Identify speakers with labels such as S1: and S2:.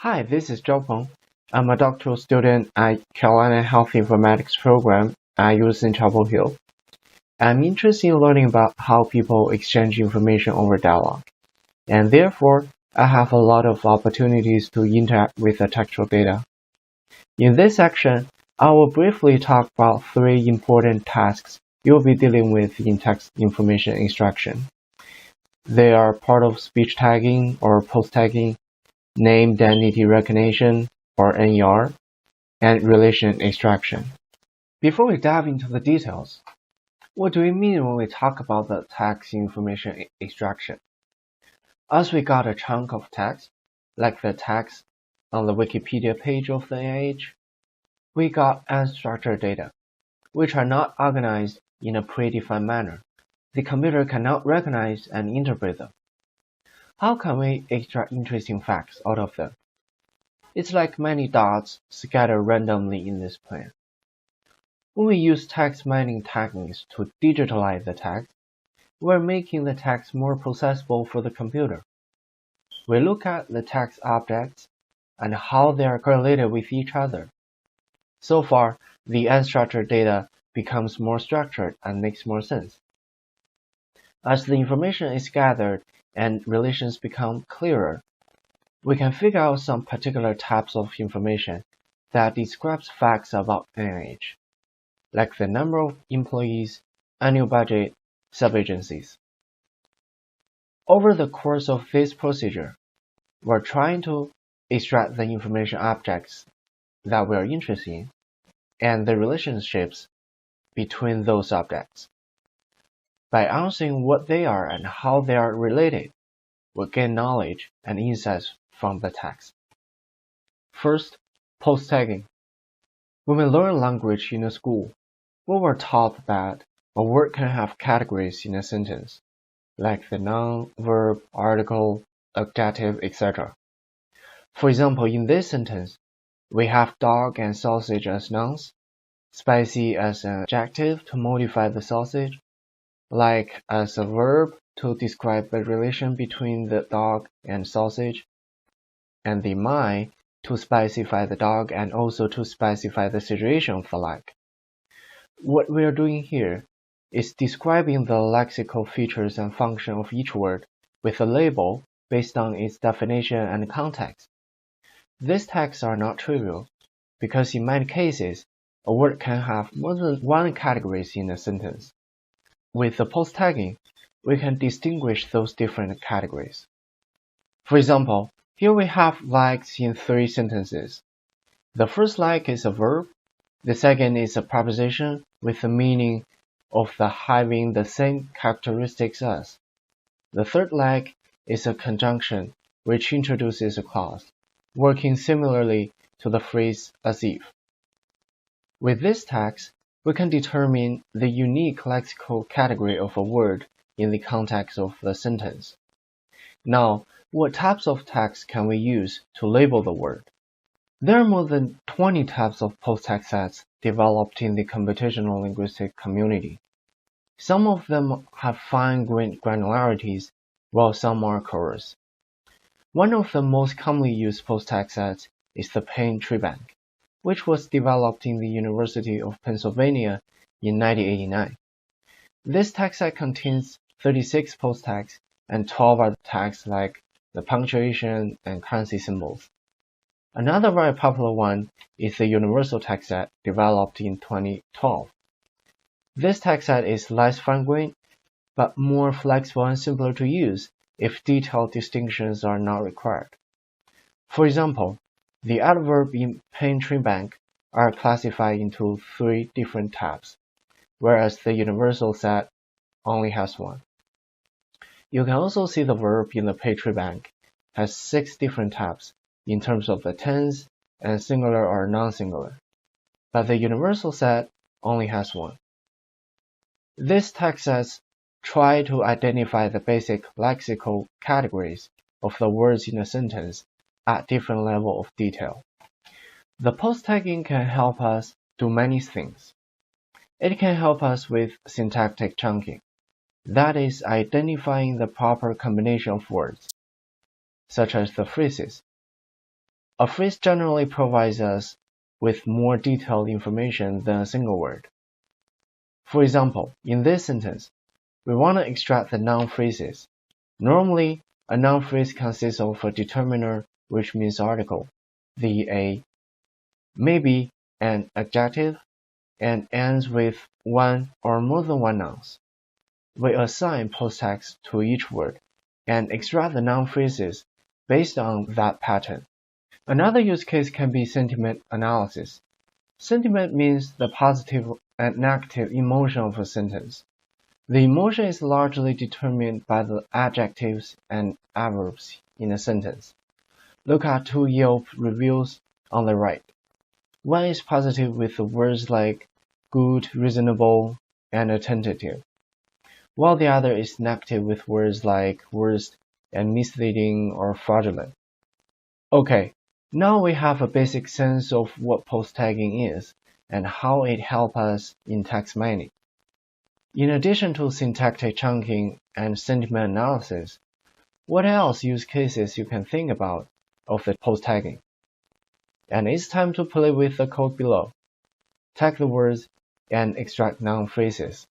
S1: Hi, this is Zhao Peng. I'm a doctoral student at Carolina Health Informatics program at UC Chapel Hill. I'm interested in learning about how people exchange information over dialogue, and therefore I have a lot of opportunities to interact with the textual data. In this section, I will briefly talk about three important tasks you'll be dealing with in text information extraction. They are part of speech tagging or post-tagging, name identity recognition or NER, and relation extraction. Before we dive into the details, what do we mean when we talk about the text information extraction? As we got a chunk of text, like the text on the Wikipedia page of the NIH, we got unstructured data, which are not organized in a predefined manner. The computer cannot recognize and interpret them. How can we extract interesting facts out of them? It's like many dots scattered randomly in this plane. When we use text mining techniques to digitalize the text, we're making the text more processable for the computer. We look at the text objects and how they are correlated with each other. So far, the unstructured data becomes more structured and makes more sense. As the information is gathered and relations become clearer, we can figure out some particular types of information that describes facts about NIH, like the number of employees, annual budget, sub-agencies. Over the course of this procedure, we're trying to extract the information objects that we are interested in and the relationships between those objects. By answering what they are and how they are related, we gain knowledge and insights from the text. First, post-tagging. When we learn language in a school, we were taught that a word can have categories in a sentence, like the noun, verb, article, adjective, etc. For example, in this sentence, we have dog and sausage as nouns, spicy as an adjective to modify the sausage, like as a verb to describe the relation between the dog and sausage, and the my to specify the dog and also to specify the situation of the like. What we are doing here is describing the lexical features and function of each word with a label based on its definition and context. These tags are not trivial, because in many cases, a word can have more than one category in a sentence. With the post-tagging, we can distinguish those different categories. For example, here we have likes in three sentences. The first like is a verb, the second is a preposition with the meaning of the having the same characteristics as. The third like is a conjunction which introduces a clause, working similarly to the phrase as if. With this tags, we can determine the unique lexical category of a word in the context of the sentence. Now, what types of tags can we use to label the word? There are more than 20 types of post-tag sets developed in the computational linguistic community. Some of them have fine-grained granularities, while some are coarse. One of the most commonly used post-tag sets is the paint tree bank, which was developed in the University of Pennsylvania in 1989. This tag set contains 36 post tags and 12 other tags like the punctuation and currency symbols. Another very popular one is the universal tag set developed in 2012. This tag set is less fine-grained, but more flexible and simpler to use if detailed distinctions are not required. For example, the adverb in paint tree bank are classified into 3 different types, whereas the universal set only has 1. You can also see the verb in the paint tree bank has 6 different types in terms of the tense and singular or non-singular, but the universal set only has 1. These tag sets try to identify the basic lexical categories of the words in a sentence at different levels of detail. The post-tagging can help us do many things. It can help us with syntactic chunking, that is, identifying the proper combination of words, such as the phrases. A phrase generally provides us with more detailed information than a single word. For example, in this sentence, we want to extract the noun phrases. Normally, a noun phrase consists of a determiner, which means article, the a, maybe an adjective, and ends with one or more than one nouns. We assign post-tags to each word and extract the noun phrases based on that pattern. Another use case can be sentiment analysis. Sentiment means the positive and negative emotion of a sentence. The emotion is largely determined by the adjectives and adverbs in a sentence. Look at two Yelp reviews on the right. One is positive with the words like good, reasonable, and attentive, while the other is negative with words like worst and misleading or fraudulent. Okay, now we have a basic sense of what post-tagging is and how it helps us in text mining. In addition to syntactic chunking and sentiment analysis, what else use cases you can think about of the post-tagging? And it's time to play with the code below. Tag the words and extract noun phrases.